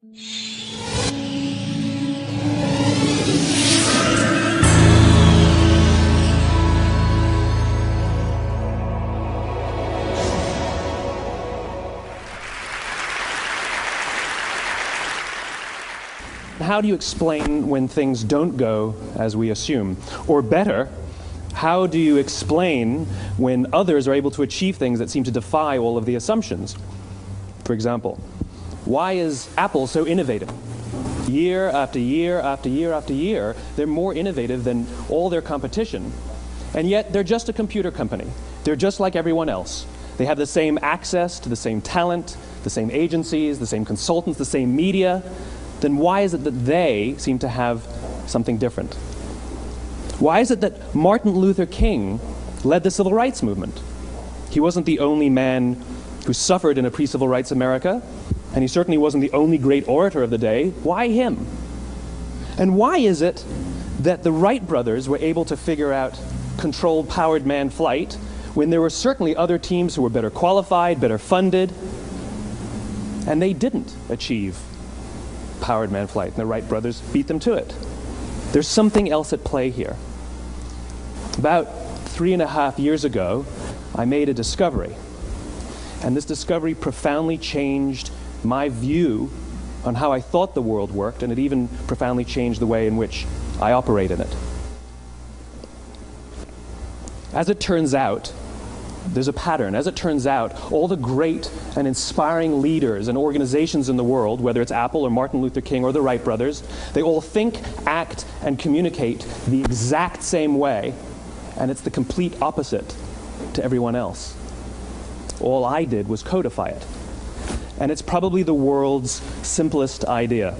How do you explain when things don't go as we assume? Or better, how do you explain when others are able to achieve things that seem to defy all of the assumptions? For example, why is Apple so innovative? Year after year after year after year, they're more innovative than all their competition. And yet, they're just a computer company. They're just like everyone else. They have the same access to the same talent, the same agencies, the same consultants, the same media. Then why is it that they seem to have something different? Why is it that Martin Luther King led the civil rights movement? He wasn't the only man who suffered in a pre-civil rights America, and he certainly wasn't the only great orator of the day. Why him? And why is it that the Wright brothers were able to figure out controlled powered manned flight when there were certainly other teams who were better qualified, better funded, and they didn't achieve powered manned flight, and the Wright brothers beat them to it? There's something else at play here. About 3.5 years ago, I made a discovery, and this discovery profoundly changed my view on how I thought the world worked, and it even profoundly changed the way in which I operate in it. As it turns out, there's a pattern. As it turns out, all the great and inspiring leaders and organizations in the world, whether it's Apple or Martin Luther King or the Wright brothers, they all think, act, and communicate the exact same way, and it's the complete opposite to everyone else. All I did was codify it. And it's probably the world's simplest idea.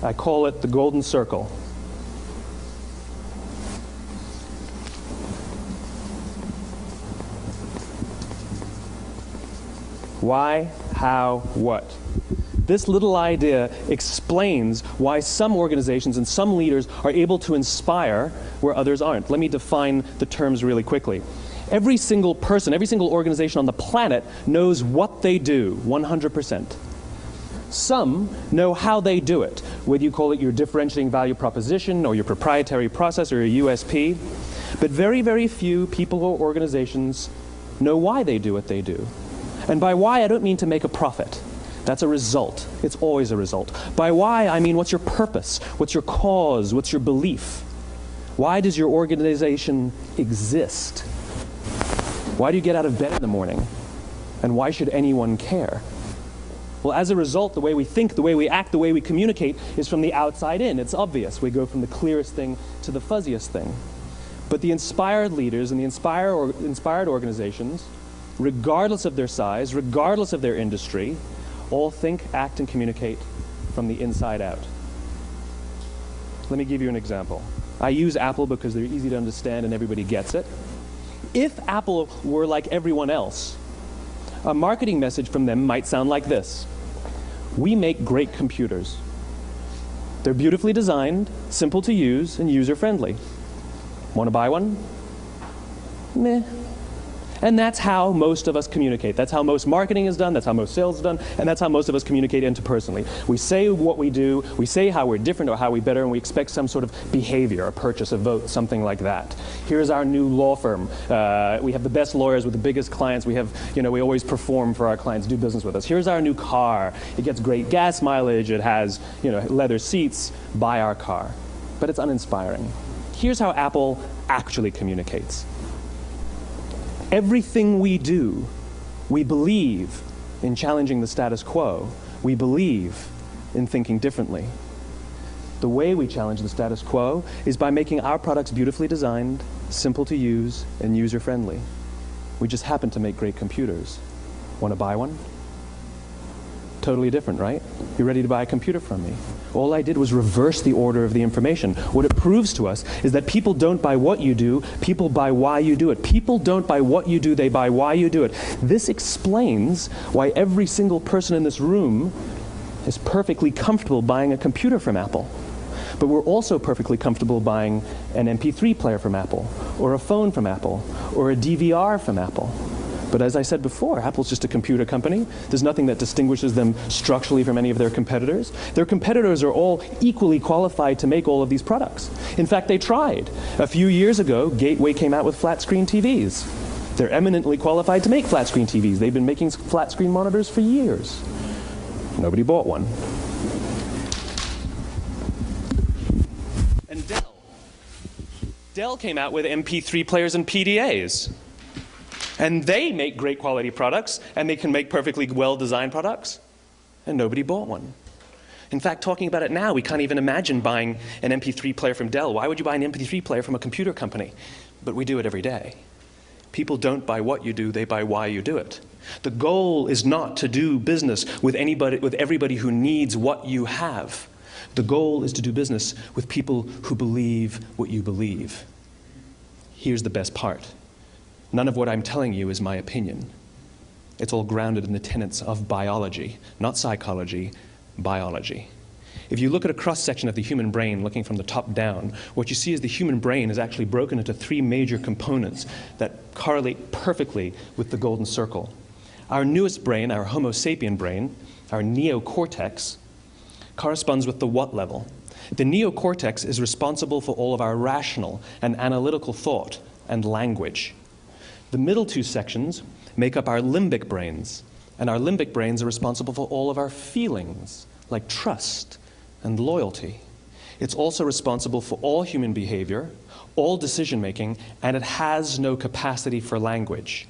I call it the golden circle. Why, how, what? This little idea explains why some organizations and some leaders are able to inspire where others aren't. Let me define the terms really quickly. Every single person, every single organization on the planet knows what they do, 100%. Some know how they do it, whether you call it your differentiating value proposition or your proprietary process or your USP. But very, very few people or organizations know why they do what they do. And by why, I don't mean to make a profit. That's a result. It's always a result. By why, I mean what's your purpose? What's your cause? What's your belief? Why does your organization exist? Why do you get out of bed in the morning? And why should anyone care? Well, as a result, the way we think, the way we act, the way we communicate is from the outside in. It's obvious. We go from the clearest thing to the fuzziest thing. But the inspired leaders and the inspired organizations, regardless of their size, regardless of their industry, all think, act, and communicate from the inside out. Let me give you an example. I use Apple because they're easy to understand and everybody gets it. If Apple were like everyone else, a marketing message from them might sound like this: we make great computers. They're beautifully designed, simple to use, and user-friendly. Want to buy one? Meh. And that's how most of us communicate. That's how most marketing is done, that's how most sales is done, and that's how most of us communicate interpersonally. We say what we do, we say how we're different or how we're better, and we expect some sort of behavior, a purchase, a vote, something like that. Here's our new law firm. We have the best lawyers with the biggest clients. We have, we always perform for our clients, do business with us. Here's our new car. It gets great gas mileage. It has, leather seats. Buy our car. But it's uninspiring. Here's how Apple actually communicates. Everything we do, we believe in challenging the status quo. We believe in thinking differently. The way we challenge the status quo is by making our products beautifully designed, simple to use, and user-friendly. We just happen to make great computers. Want to buy one? Totally different, right? You're ready to buy a computer from me. All I did was reverse the order of the information. What it proves to us is that people don't buy what you do, people buy why you do it. People don't buy what you do, they buy why you do it. This explains why every single person in this room is perfectly comfortable buying a computer from Apple. But we're also perfectly comfortable buying an MP3 player from Apple, or a phone from Apple, or a DVR from Apple. But as I said before, Apple's just a computer company. There's nothing that distinguishes them structurally from any of their competitors. Their competitors are all equally qualified to make all of these products. In fact, they tried. A few years ago, Gateway came out with flat screen TVs. They're eminently qualified to make flat screen TVs. They've been making flat screen monitors for years. Nobody bought one. And Dell came out with MP3 players and PDAs. And they make great quality products, and they can make perfectly well-designed products, and nobody bought one. In fact, talking about it now, we can't even imagine buying an MP3 player from Dell. Why would you buy an MP3 player from a computer company? But we do it every day. People don't buy what you do, they buy why you do it. The goal is not to do business with everybody who needs what you have. The goal is to do business with people who believe what you believe. Here's the best part. None of what I'm telling you is my opinion. It's all grounded in the tenets of biology, not psychology, biology. If you look at a cross-section of the human brain, looking from the top down, what you see is the human brain is actually broken into 3 major components that correlate perfectly with the golden circle. Our newest brain, our Homo sapien brain, our neocortex, corresponds with the what level. The neocortex is responsible for all of our rational and analytical thought and language. The middle 2 sections make up our limbic brains, and our limbic brains are responsible for all of our feelings, like trust and loyalty. It's also responsible for all human behavior, all decision-making, and it has no capacity for language.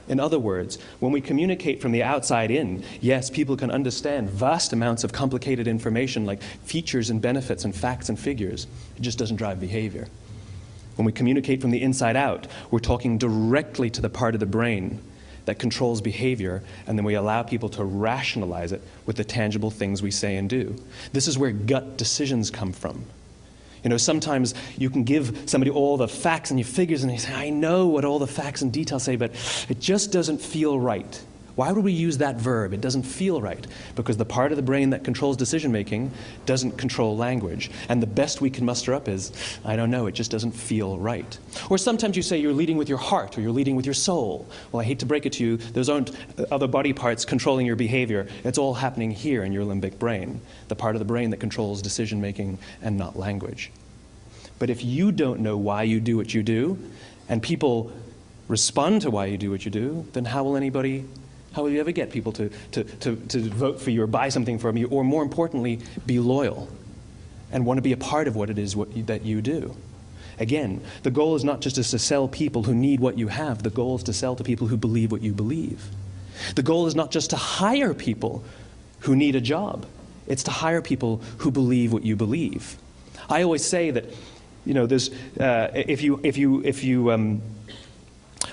In other words, when we communicate from the outside in, yes, people can understand vast amounts of complicated information like features and benefits and facts and figures. It just doesn't drive behavior. When we communicate from the inside out, we're talking directly to the part of the brain that controls behavior, and then we allow people to rationalize it with the tangible things we say and do. This is where gut decisions come from. You know, sometimes you can give somebody all the facts and your figures, and they say, I know what all the facts and details say, but it just doesn't feel right. Why would we use that verb? It doesn't feel right. Because the part of the brain that controls decision-making doesn't control language. And the best we can muster up is, I don't know, it just doesn't feel right. Or sometimes you say you're leading with your heart or you're leading with your soul. Well, I hate to break it to you, those aren't other body parts controlling your behavior. It's all happening here in your limbic brain, the part of the brain that controls decision-making and not language. But if you don't know why you do what you do, and people respond to why you do what you do, then how will you ever get people to vote for you or buy something from you, or more importantly, be loyal and want to be a part of what it is that you do? Again, the goal is not just to sell people who need what you have. The goal is to sell to people who believe what you believe. The goal is not just to hire people who need a job. It's to hire people who believe what you believe. I always say that, you know, there's, if you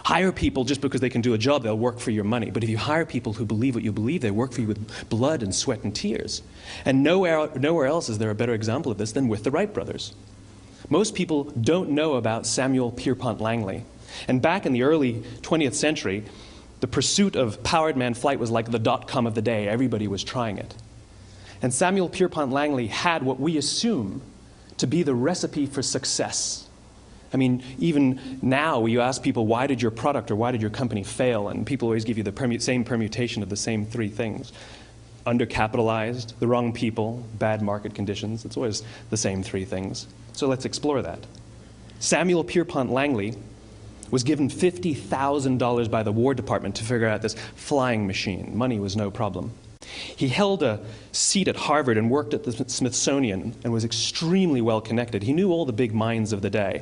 hire people just because they can do a job, they'll work for your money. But if you hire people who believe what you believe, they work for you with blood and sweat and tears. And nowhere else is there a better example of this than with the Wright brothers. Most people don't know about Samuel Pierpont Langley. And back in the early 20th century, the pursuit of powered man flight was like the .com of the day. Everybody was trying it. And Samuel Pierpont Langley had what we assume to be the recipe for success. I mean, even now, you ask people, why did your product or why did your company fail? And people always give you the same permutation of the same 3 things. Undercapitalized, the wrong people, bad market conditions. It's always the same 3 things. So let's explore that. Samuel Pierpont Langley was given $50,000 by the War Department to figure out this flying machine. Money was no problem. He held a seat at Harvard and worked at the Smithsonian and was extremely well connected. He knew all the big minds of the day.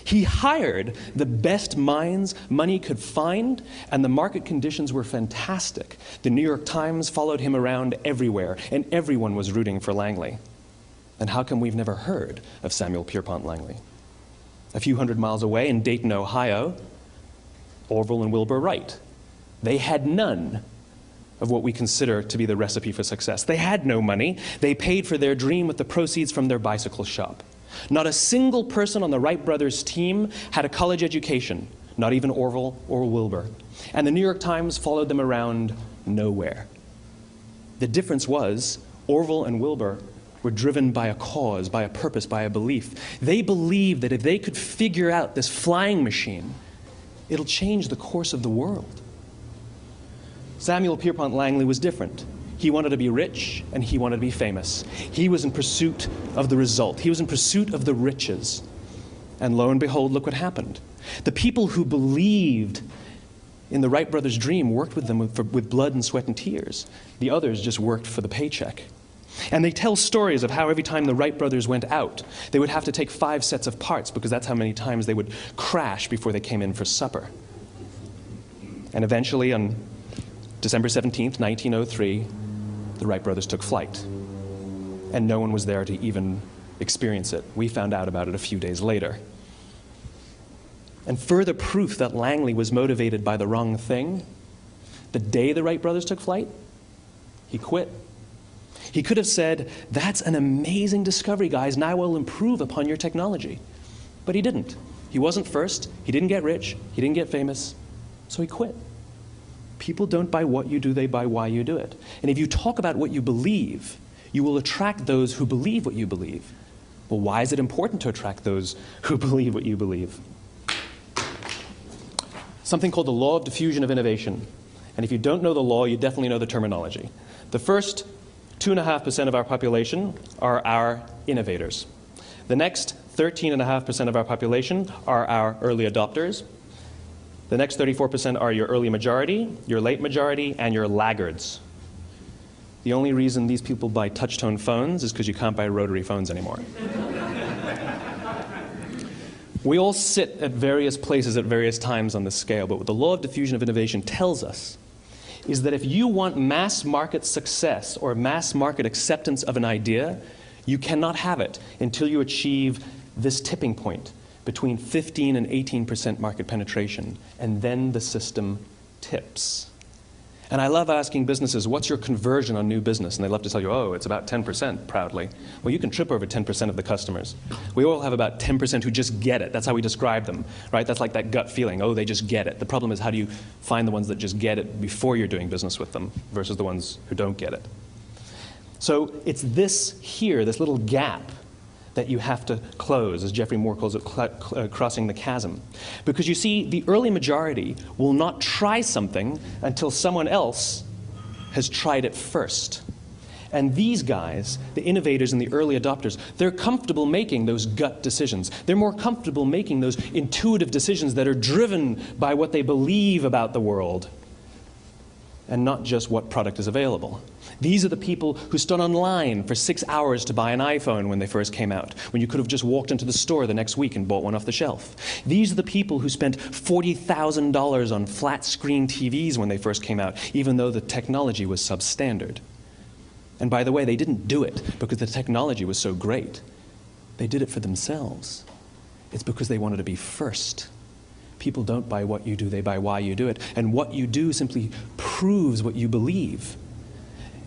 He hired the best minds money could find, and the market conditions were fantastic. The New York Times followed him around everywhere, and everyone was rooting for Langley. And how come we've never heard of Samuel Pierpont Langley? A few hundred miles away in Dayton, Ohio, Orville and Wilbur Wright. They had none of what we consider to be the recipe for success. They had no money. They paid for their dream with the proceeds from their bicycle shop. Not a single person on the Wright brothers' team had a college education, not even Orville or Wilbur. And the New York Times followed them around nowhere. The difference was Orville and Wilbur were driven by a cause, by a purpose, by a belief. They believed that if they could figure out this flying machine, it'll change the course of the world. Samuel Pierpont Langley was different. He wanted to be rich, and he wanted to be famous. He was in pursuit of the result. He was in pursuit of the riches. And lo and behold, look what happened. The people who believed in the Wright brothers' dream worked with them with blood and sweat and tears. The others just worked for the paycheck. And they tell stories of how every time the Wright brothers went out, they would have to take 5 sets of parts because that's how many times they would crash before they came in for supper. And eventually, on December 17th, 1903, the Wright brothers took flight. And no one was there to even experience it. We found out about it a few days later. And further proof that Langley was motivated by the wrong thing, the day the Wright brothers took flight, he quit. He could have said, "That's an amazing discovery, guys, and I will improve upon your technology." But he didn't. He wasn't first. He didn't get rich. He didn't get famous. So he quit. People don't buy what you do, they buy why you do it. And if you talk about what you believe, you will attract those who believe what you believe. Well, why is it important to attract those who believe what you believe? Something called the law of diffusion of innovation. And if you don't know the law, you definitely know the terminology. The first 2.5% of our population are our innovators. The next 13.5% of our population are our early adopters. The next 34% are your early majority, your late majority, and your laggards. The only reason these people buy touch-tone phones is because you can't buy rotary phones anymore. We all sit at various places at various times on the scale, but what the law of diffusion of innovation tells us is that if you want mass market success or mass market acceptance of an idea, you cannot have it until you achieve this tipping point between 15 and 18% market penetration, and then the system tips. And I love asking businesses, what's your conversion on new business? And they love to tell you, oh, it's about 10%, proudly. Well, you can trip over 10% of the customers. We all have about 10% who just get it. That's how we describe them, right? That's like that gut feeling, oh, they just get it. The problem is, how do you find the ones that just get it before you're doing business with them versus the ones who don't get it? So it's this here, this little gap, that you have to close, as Geoffrey Moore calls it, crossing the chasm. Because you see, the early majority will not try something until someone else has tried it first. And these guys, the innovators and the early adopters, they're comfortable making those gut decisions. They're more comfortable making those intuitive decisions that are driven by what they believe about the world, and not just what product is available. These are the people who stood online for 6 hours to buy an iPhone when they first came out, when you could have just walked into the store the next week and bought one off the shelf. These are the people who spent $40,000 on flat-screen TVs when they first came out, even though the technology was substandard. And by the way, they didn't do it because the technology was so great. They did it for themselves. It's because they wanted to be first. People don't buy what you do, they buy why you do it. And what you do simply proves what you believe.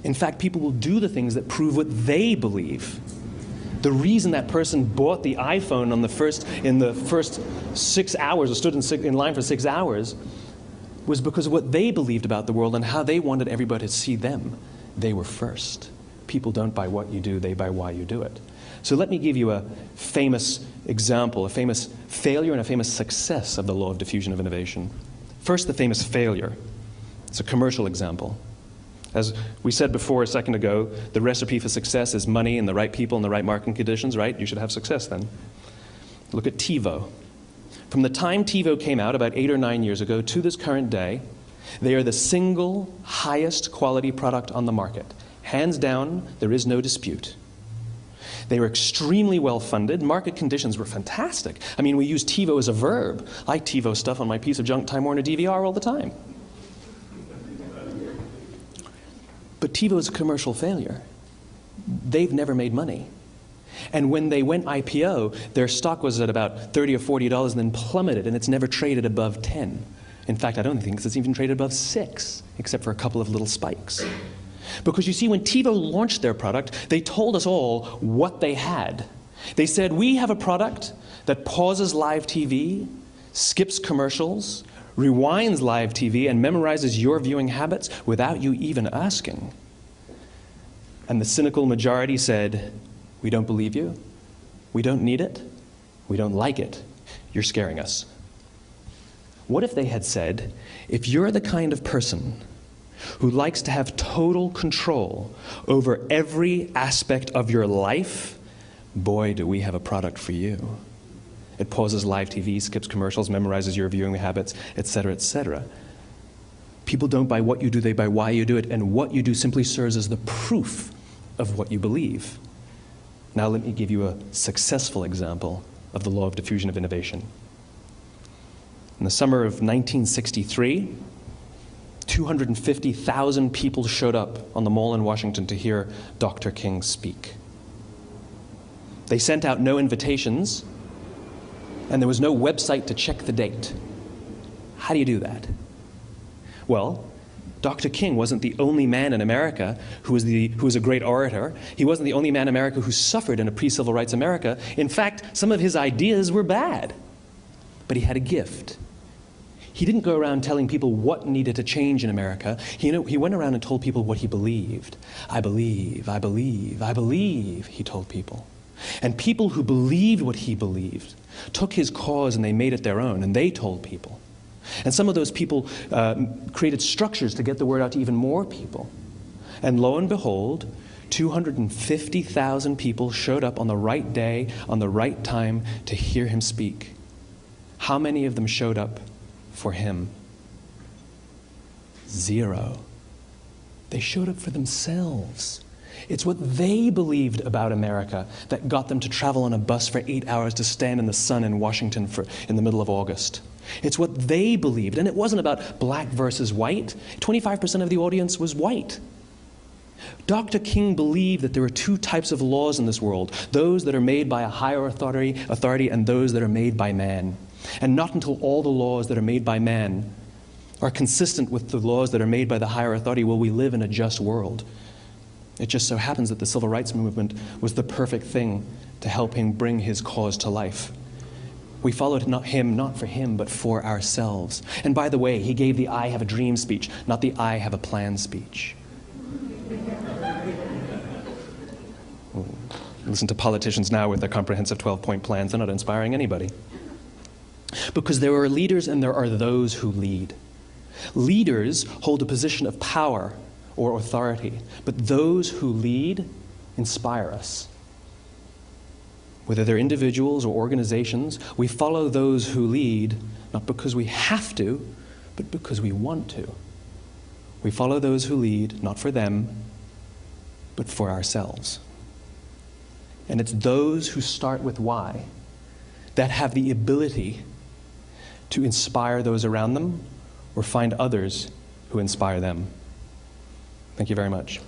In fact, people will do the things that prove what they believe. The reason that person bought the iPhone in the first 6 hours, or stood in line for 6 hours, was because of what they believed about the world and how they wanted everybody to see them. They were first. People don't buy what you do, they buy why you do it. So let me give you a famous example, a famous failure and a famous success of the law of diffusion of innovation. First, the famous failure. It's a commercial example. As we said before a second ago, the recipe for success is money and the right people and the right marketing conditions, right? You should have success then. Look at TiVo. From the time TiVo came out about 8 or 9 years ago to this current day, they are the single highest quality product on the market. Hands down, there is no dispute. They were extremely well funded. Market conditions were fantastic. I mean, we use TiVo as a verb. I TiVo stuff on my piece of junk Time Warner DVR all the time. But TiVo is a commercial failure. They've never made money. And when they went IPO, their stock was at about $30 or $40 and then plummeted, and it's never traded above 10. In fact, I don't think it's even traded above 6, except for a couple of little spikes. Because you see, when TiVo launched their product, they told us all what they had. They said, we have a product that pauses live TV, skips commercials, rewinds live TV, and memorizes your viewing habits without you even asking. And the cynical majority said, we don't believe you, we don't need it, we don't like it, you're scaring us. What if they had said, if you're the kind of person who likes to have total control over every aspect of your life, boy, do we have a product for you. It pauses live TV, skips commercials, memorizes your viewing habits, etc., etc. People don't buy what you do, they buy why you do it, and what you do simply serves as the proof of what you believe. Now let me give you a successful example of the law of diffusion of innovation. In the summer of 1963, 250,000 people showed up on the Mall in Washington to hear Dr. King speak. They sent out no invitations, and there was no website to check the date. How do you do that? Well, Dr. King wasn't the only man in America who was a great orator. He wasn't the only man in America who suffered in a pre-civil rights America. In fact, some of his ideas were bad. But he had a gift. He didn't go around telling people what needed to change in America. He went around and told people what he believed. I believe, I believe, I believe, he told people. And people who believed what he believed took his cause and they made it their own, and they told people. And some of those people created structures to get the word out to even more people. And lo and behold, 250,000 people showed up on the right day, on the right time to hear him speak. How many of them showed up for him? 0. They showed up for themselves. It's what they believed about America that got them to travel on a bus for 8 hours to stand in the sun in Washington in the middle of August. It's what they believed, and it wasn't about black versus white. 25% of the audience was white. Dr. King believed that there were 2 types of laws in this world, those that are made by a higher authority and those that are made by man. And not until all the laws that are made by man are consistent with the laws that are made by the higher authority will we live in a just world. It just so happens that the civil rights movement was the perfect thing to help him bring his cause to life. We followed him not for him, but for ourselves. And by the way, he gave the I have a dream speech, not the I have a plan speech. Listen to politicians now with their comprehensive 12-point plans. They're not inspiring anybody. Because there are leaders and there are those who lead. Leaders hold a position of power or authority, but those who lead inspire us. Whether they're individuals or organizations, we follow those who lead, not because we have to, but because we want to. We follow those who lead, not for them, but for ourselves. And it's those who start with why that have the ability to inspire those around them or find others who inspire them. Thank you very much.